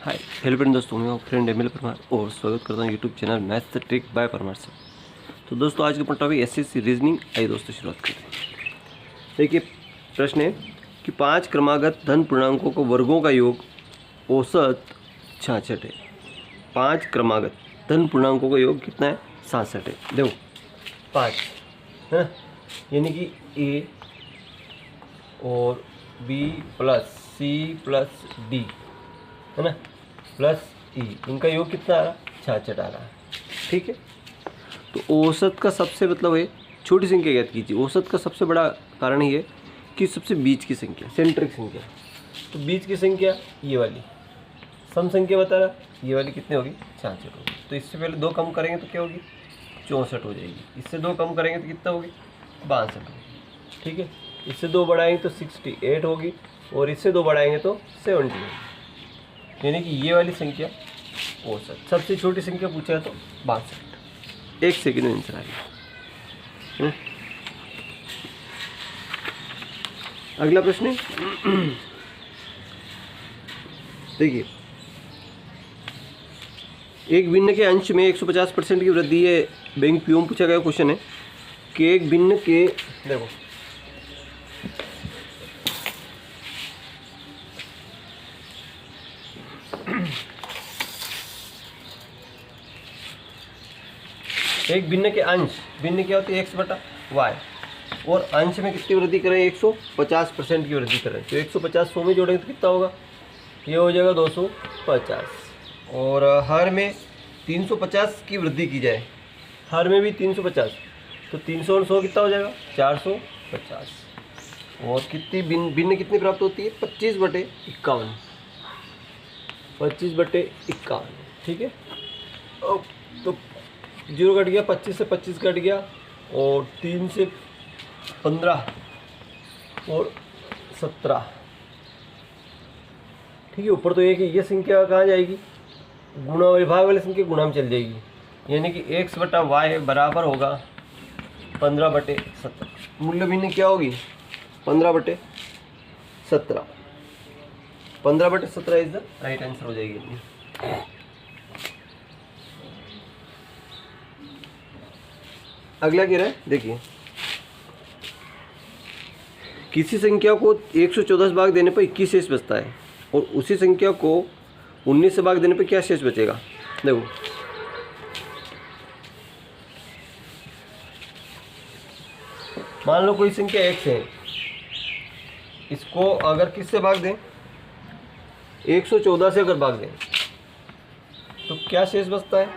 Hi hello friend दोस्तों, मैं friend ML Parmar और स्वागत करता हूँ YouTube channel maths trick bye Parmar से। तो दोस्तों आज का अपना टॉपिक एसएससी रीजनिंग। आइए दोस्तों शुरुआत करते हैं। देखिए प्रश्न है कि 5 क्रमागत धन पूर्णांकों को वर्गों का योग औसत 66 है। 5 क्रमागत धन पूर्णांकों का योग कितना है? 67 है। देखो 5 है ना, यानी कि ए और B plus C plus D है ना प्लस ई, इनका योग कितना आ रहा? 66 आ रहा है। ठीक है, तो औसत का सबसे मतलब है छोटी संख्या ज्ञात कीजिए। औसत का सबसे बड़ा कारण ये है कि सबसे बीच की संख्या, सेंटर की संख्या। तो बीच की संख्या ये वाली, सम संख्या बता रहा, ये वाली कितनी होगी? 66 होगी। तो इससे पहले 2 कम करेंगे तो क्या होगी? 64 हो जाएगी। इससे 2 कम करेंगे तो कितना होगी? 62 होगी। ठीक है, इससे 2 बढ़ाएंगे तो 68 होगी और इससे 2 बढ़ाएंगे तो 70 होगी। यानी कि ये वाली संख्या औसत, सबसे छोटी संख्या पूछा है तो 62। 1 सेकेंड में आंसर आएगा। अगला प्रश्न है देखिए, एक भिन्न के अंश में 150% की वृद्धि है। बैंक पीओ में पूछा गया क्वेश्चन है कि एक भिन्न के, देखो एक भिन्न के अंश, भिन्न क्या होती है? x बटा वाई, और अंश में कितनी वृद्धि करें? 150% की वृद्धि करें। तो 150 100 में जोड़ेंगे तो कितना होगा? ये हो जाएगा 250। और हर में 350 की वृद्धि की जाए, हर में भी 350, तो 300 और 100 कितना हो जाएगा? 450। और कितनी भिन्न कितनी प्राप्त होती है? 25/51, 25/51। ठीक है, तो 0 कट गया, 25 से 25 कट गया, और 3 से 15 और 17। ठीक है, ऊपर तो एक ये संख्या कहाँ जाएगी? गुणा वाली, भाग वाली संख्या गुणा में चल जाएगी। यानी कि x बटा वाई बराबर होगा 15/17। मूल्य भिन्न क्या होगी? 15/17। 15/17 इज द राइट आंसर हो जाएगी। अगला क्या है? देखिए, किसी संख्या को 114 भाग देने पर 21 शेष बचता है और उसी संख्या को 19 से भाग देने पर क्या शेष बचेगा? देखो मान लो कोई संख्या x है, इसको अगर किससे भाग दें? 114 से अगर भाग दें तो क्या शेष बचता है?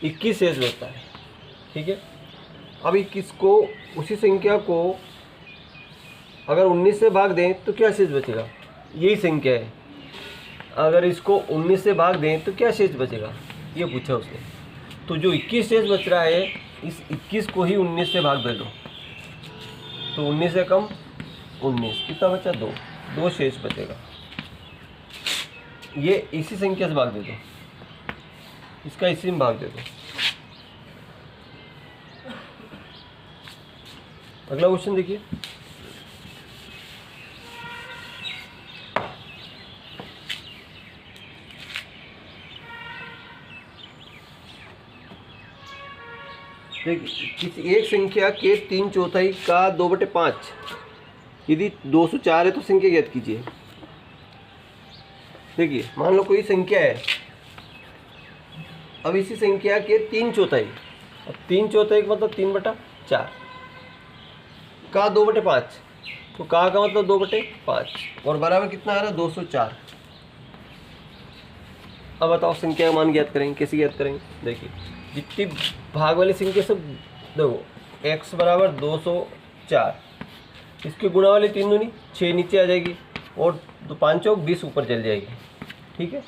21 शेष बचता है। ठीक है, अब 21 को, उसी संख्या को अगर 19 से भाग दें तो क्या शेष बचेगा? यही संख्या है, अगर इसको 19 से भाग दें तो क्या शेष बचेगा? ये पूछा उसने। तो जो 21 शेष बच रहा है, इस 21 को ही 19 से भाग दे दो, तो 19 से कम 19, कितना बचा? 2 शेष बचेगा। ये इसी संख्या से भाग दे दो, इसका इसी में भाग दे दो। अगला क्वेश्चन देखिए, किसी एक संख्या के 3/4 का 2/5 यदि 204 है तो संख्या ज्ञात कीजिए। देखिए मान लो कोई संख्या है, अब इसी संख्या के 3/4, अब 3/4 का मतलब 3/4 का 2/5, तो का मतलब 2/5 और बराबर कितना आ रहा है? 204। अब बताओ संख्या का मान ज्ञात करेंगे, कैसे ज्ञात करेंगे? देखिए जितनी भाग वाली संख्या सब, देखो x बराबर 204, इसके गुणा वाली 3 दूनी 6 नीचे आ जाएगी और 2 5 चौक 20 ऊपर चल जाएगी। ठीक है,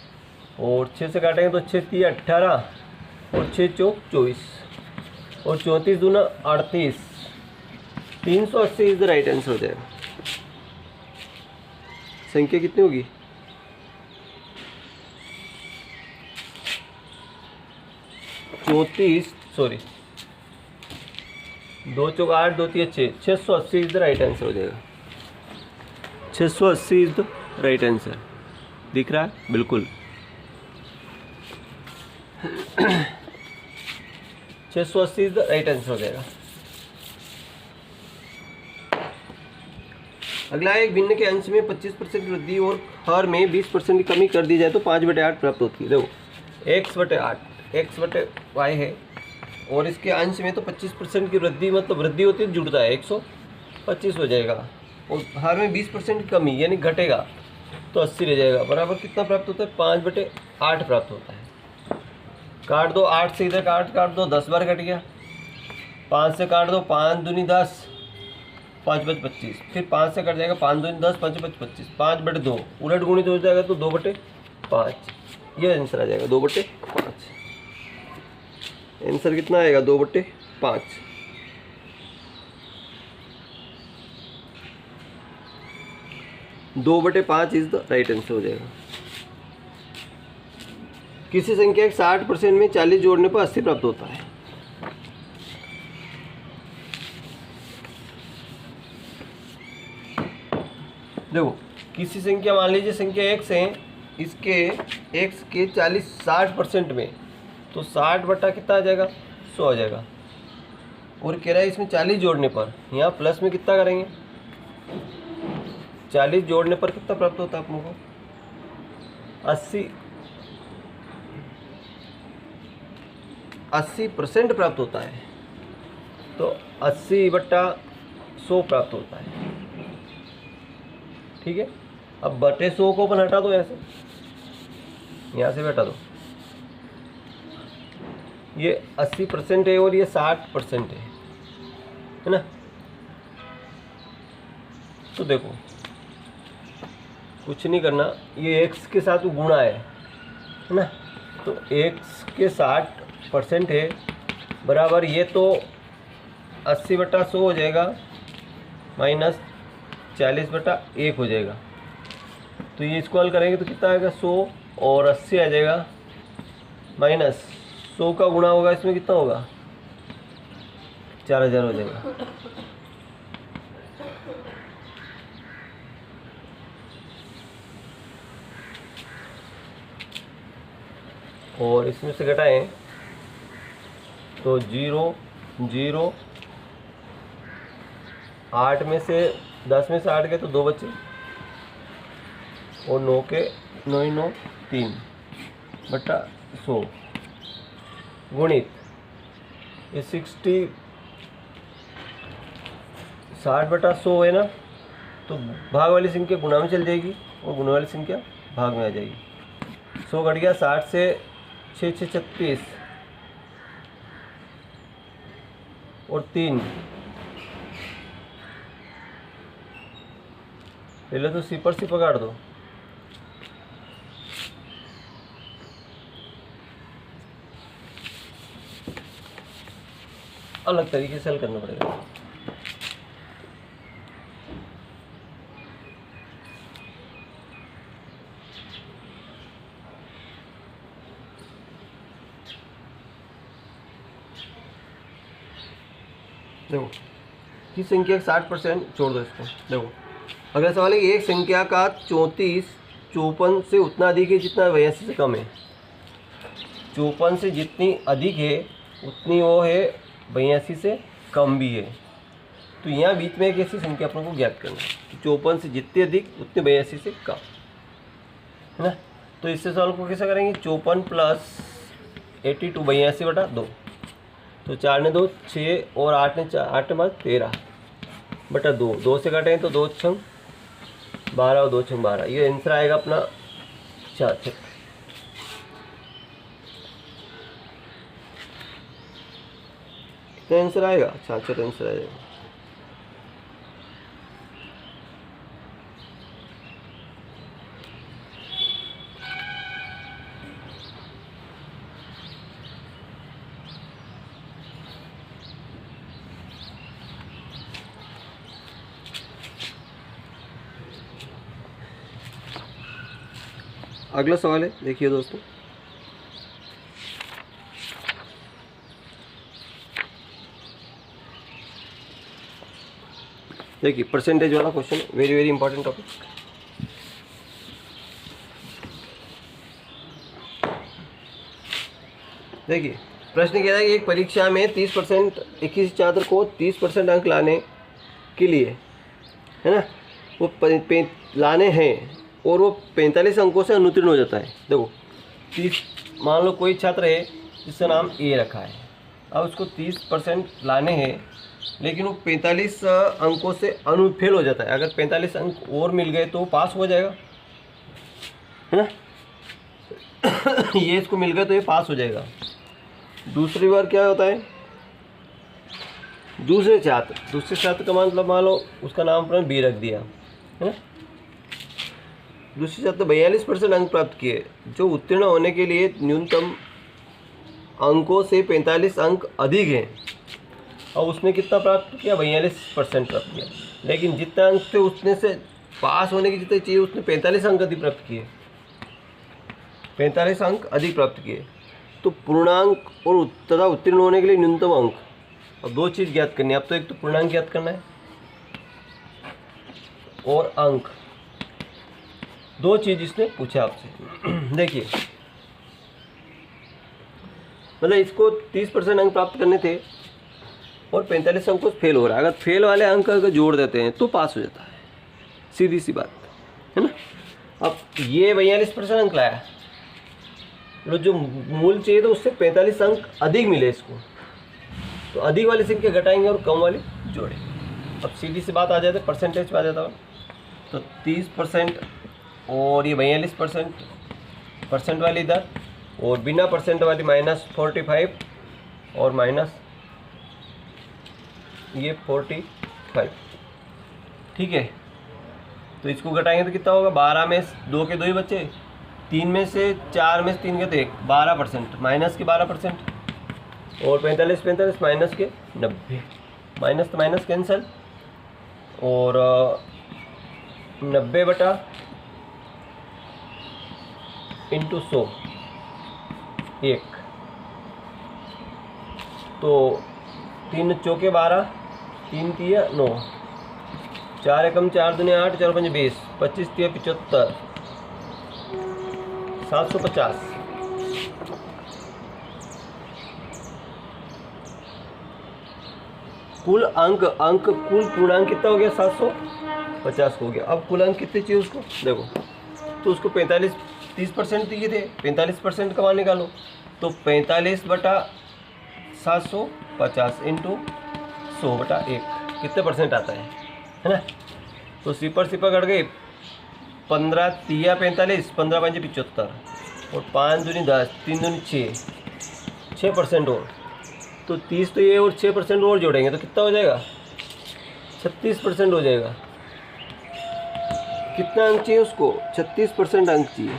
और 6 से काटेंगे तो 6 3 18 और 6 चौक 24 और 34 दूना 38, 380 इज द राइट आंसर हो जाएगा। संख्या कितनी होगी? 34, sorry 2 Chowk 8, 2 3 6, 680 is the right answer हो जाएगा। 680 इज द राइट आंसर। दिख रहा है बिल्कुल। 680 इज द राइट आंसर हो जाएगा। अगला है, एक भिन्न के अंश में 25% वृद्धि और हर में 20% की कमी कर दी जाए तो 5/8 प्राप्त होती है। देखो x/8 x/y है और इसके अंश में तो 25% की वृद्धि, मतलब वृद्धि होती है जुड़ता है 125 हो जाएगा, और हर में 20% की कमी यानी घटेगा तो 80 रह जाएगा। बराबर कितना प्राप्त होता है? 5/8 प्राप्त होता है। काट दो, 8 से इधर काट दो, 10 बार कट गया। 5 से काट दो, 5 दूनी 10, 5 5 25, फिर 5 से कट जाएगा, 5 दूनी 10, 5 5 25, 5/2 उलट गुणित हो जाएगा तो 2/5। ये आंसर आ जाएगा 2/5। आंसर कितना आएगा? 2/5। 2/5 इज द राइट आंसर हो जाएगा। किसी संख्या के 60% में 40 जोड़ने पर 80 प्राप्त होता है। देखो किसी संख्या, मान लीजिए संख्या x है, इसके x के 60% में, तो 60 बटा कितना आ जाएगा? 100 आ जाएगा। और कह रहा है इसमें 40 जोड़ने पर, यहाँ प्लस में कितना करेंगे? 40 जोड़ने पर कितना प्राप्त होता है आप लोगों को? 80% प्राप्त होता है। तो 80/100 प्राप्त होता है। ठीक है, अब बटे 100 को अपन हटा दो, यहाँ से भी हटा दो। ये 80% है और ये 60% है ना। तो देखो कुछ नहीं करना, ये x के साथ गुणा है ना, तो x के 60% है बराबर, ये तो 80/100 हो जाएगा माइनस 40/1 हो जाएगा। तो ये इसको हल करेंगे तो कितना आएगा? 100 और 80 आ जाएगा, माइनस 100 का गुणा होगा इसमें कितना होगा? 4000 हो जाएगा। और इसमें से घटाएं तो 0 0, 8 में से 10 में से 8 गए तो 2 बचे, और 9 के 9 9 3/100 गुणित ये 60/100 है ना, तो भाग वाली संख्या गुणा में चल जाएगी और गुणा वाली संख्या भाग में आ जाएगी। 100 घट गया, 60 से 6 6 36 और 3, पहले तो सिपर से पकड़ दो। अलग तरीके से हल करना पड़ेगा। देखो किस संख्या का 60% छोड़ दो इसको। देखो अगला सवाल है, एक संख्या का 34 54 से उतना अधिक है जितना 82 से कम है। 54 से जितनी अधिक है उतनी वो है 82 से कम भी है। तो यहाँ बीच में एक ऐसी संख्या अपन को ज्ञात करना है, 54 से जितनी अधिक उतनी 82 से कम, है ना। तो इससे सवाल को कैसे करेंगे? 54 प्लस 82 82/2, तो 4 ने 2 6 और 8 ने 4 8 में 13/2, 2 से काटें तो 2 छंग 12 और 2 छंग 12, ये आंसर आएगा अपना 66। कितना आंसर आएगा? 66 आंसर आएगा। अगला सवाल है, देखिए दोस्तों, देखिए परसेंटेज वाला question, very very important topic. देखिए प्रश्न कह रहा है कि एक परीक्षा में 30% एक ही छात्र को 30% अंक लाने के लिए, है ना, वो लाने हैं और वो 45 अंकों से अनुत्तीर्ण हो जाता है। देखो 30, मान लो कोई छात्र है जिसका नाम ए रखा है, अब उसको 30% लाने हैं लेकिन वो 45 अंकों से फेल हो जाता है। अगर 45 अंक और मिल गए तो वो पास हो जाएगा, है ना। ये इसको मिल गए तो ये पास हो जाएगा। दूसरी बार क्या होता है, दूसरे छात्र का मतलब मान लो उसका नाम पर बी रख दिया, है ना। दूसरे छात्र 42% अंक प्राप्त किए, जो उत्तीर्ण होने के लिए न्यूनतम अंकों से 45 अंक अधिक हैं, और उसने कितना प्राप्त किया, 42% प्राप्त किया। लेकिन जितना अंक थे उसने से पास होने की जितने चाहिए उसने 45 अंक अधिक प्राप्त किए, 45 अंक अधिक प्राप्त किए। तो पूर्णांक और तथा उत्तीर्ण होने के लिए न्यूनतम अंक, अब दो चीज़ ज्ञात करनी है। अब तो एक तो पूर्णांक ज्ञात करना है और अंक, दो चीज़ इसने पूछा आपसे। देखिए मतलब इसको 30% अंक प्राप्त करने थे और 45 अंकों से फेल हो रहा है। अगर फेल वाले अंक अगर जोड़ देते हैं तो पास हो जाता है, सीधी सी बात है ना। अब ये 42% अंक लाया, मतलब जो मूल चाहिए तो उससे 45 अंक अधिक मिले इसको, तो अधिक वाली संख्या घटाएंगे और कम वाली जोड़ेंगे। अब सीधी सी बात आ जाती है, परसेंटेज पे आ जाता है। तो 30% और ये 42% परसेंट वाली इधर, और बिना परसेंट वाली -45 और माइनस ये 45, ठीक है। तो इसको घटाएंगे तो कितना होगा, 12 में 2 के 2 ही बचे, 3 में से 4 में से 3 के तो 1, 12%, माइनस के 12%, और 45 माइनस के 90, माइनस तो माइनस कैंसिल, और 90 बटा इंटू 100 1, तो 3 चौके 12, 3 तिया 9, 4 एकम 4 दूनी 8, 4 पंजे 20, 25 तिया 75, 750। कुल कुल पूर्णांक कितना हो गया, 750 हो गया। अब कुल अंक कितने चाहिए उसको, देखो तो उसको 30% दिए थे, 45% का मान निकालो, तो 45 बटा 750 इंटू 100 बटा 1 कितने परसेंट आता है ना। तो सिपर कट गए, 15 तिया 45, 15 पंजे 75, और 5 दूनी 10, 3 दूनी 6% और, तो 30 तो ये और 6% और जोड़ेंगे तो कितना हो जाएगा, 36% हो जाएगा। कितना अंक चाहिए उसको, 36% अंक चाहिए।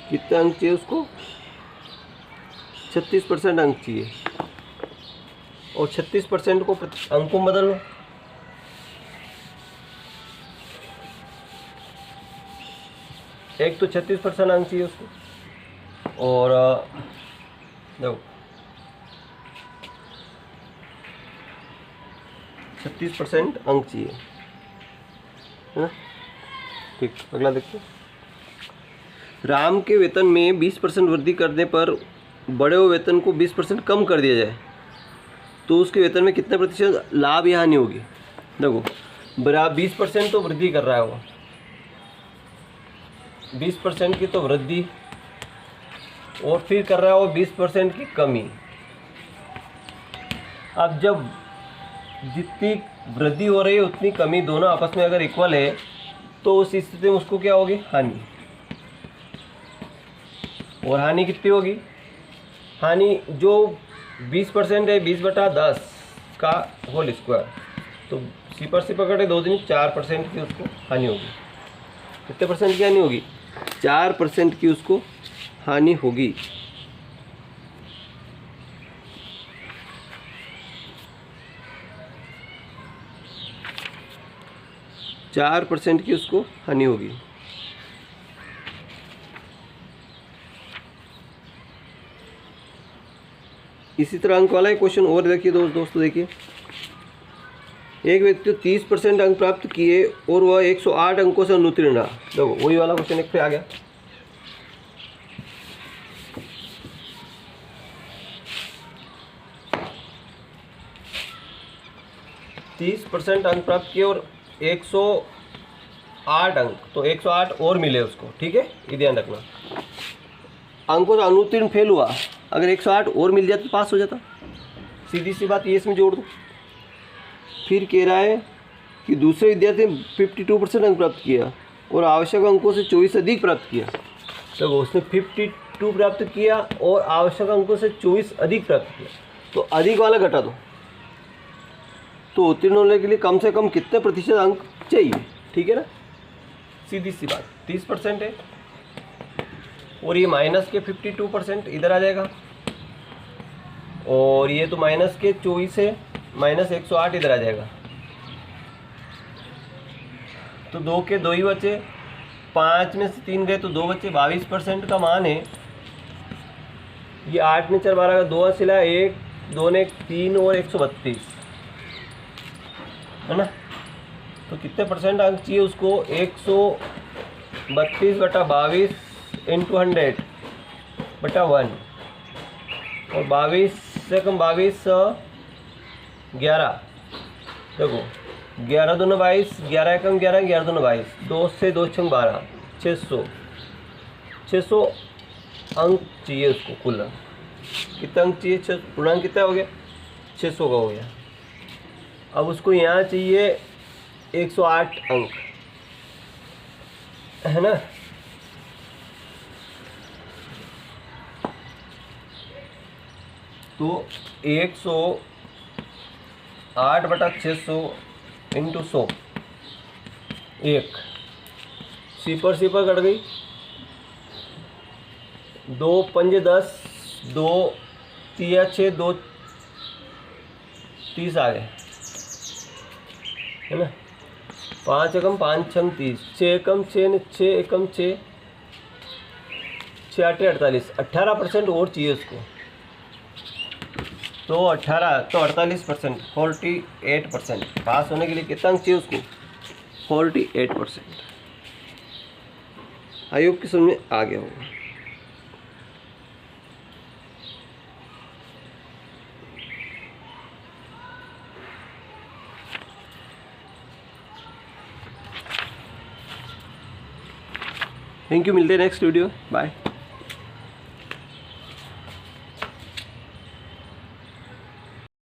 कितना अंक चाहिए उसको, 36% अंक चाहिए, और 36% को अंकों में बदल लो। एक तो 36% अंक चाहिए उसको, और देखो 36% अंक चाहिए, है ना। ठीक, अगला देखते हैं। राम के वेतन में 20% वृद्धि करने पर बड़े हुए वेतन को 20% कम कर दिया जाए तो उसके वेतन में कितने प्रतिशत लाभ या हानि होगी। देखो 20% तो वृद्धि कर रहा है वो, 20% की तो वृद्धि, और फिर कर रहा है वो 20% की कमी। अब जब जितनी वृद्धि हो रही है उतनी कमी, दोनों आपस में अगर इक्वल है तो उस स्थिति में उसको क्या होगी, हानि। और हानि कितनी होगी, हानि जो 20% है, 20 बटा 10 का होल स्क्वायर, तो सिपर कटे 2 दिन 4% की उसको हानि होगी। कितने परसेंट की हानि होगी, 4% की उसको हानि होगी। चार % की उसको हानि होगी। इसी तरह अंक वाला एक क्वेश्चन और देखिए दोस्तों, देखिए एक व्यक्ति 30% अंक प्राप्त किए और वह 108 अंकों से अनुत्तीर्ण रहा। देखो वही वाला क्वेश्चन एक पे आ गया। तीस % अंक प्राप्त किए और 108 अंक, तो 108 और मिले उसको, ठीक है, ये ध्यान रखना। अंकों से अनुत्तीर्ण फेल हुआ, अगर 108 और मिल जाता तो पास हो जाता, सीधी सी बात, ये इसमें जोड़ दो। फिर कह रहा है कि दूसरे विद्यार्थी ने 52% अंक प्राप्त किया और आवश्यक अंकों से 24 अधिक प्राप्त किया। तो उसने 52 प्राप्त किया और आवश्यक अंकों से 24 अधिक प्राप्त किया, तो अधिक वाला घटा दो। तो उत्तीर्ण होने के लिए कम से कम कितने प्रतिशत अंक चाहिए, ठीक है ना, सीधी सी बात। 30% है और ये माइनस के 52% इधर आ जाएगा, और ये तो माइनस के 24 है, माइनस 108 इधर आ जाएगा। तो 2 के 2 ही बचे, 5 में से 3 गए तो 2 बचे। 22% का मान है ये। 8 ने 4 12 का 2 सिला, 1 2 ने 3 और 132 है ना। तो कितने परसेंट अंक चाहिए उसको? 132/22 इंटू 100/1, और 22 से कम 22 11। देखो 11 दूनी 22, 11 एकम 11, 11 दूनी 22, 2 से 2 छंग 12, 600 अंक चाहिए उसको। कुल अंक कितना अंक चाहिए? पूर्णांक कितना हो गया? 600 का हो गया। अब उसको यहाँ चाहिए 108 अंक, है ना। तो 108/600 इंटू 100, 1 सिपर कट गई, 2 पंजे 10, 2 तिया 6, 2 30 आ गए, है ना। 5 एकम 5 छंग 30, 6 एकम 6 ने 6 एकम 6, 6 8 48, 18% और चाहिए उसको। तो 18 तो 48%, 48%। पास होने के लिए कितना अंक चाहिए उसको? 48%। आई होप कि समझ में आ गया होगा। थैंक यू, मिलते हैं नेक्स्ट वीडियो, बाय।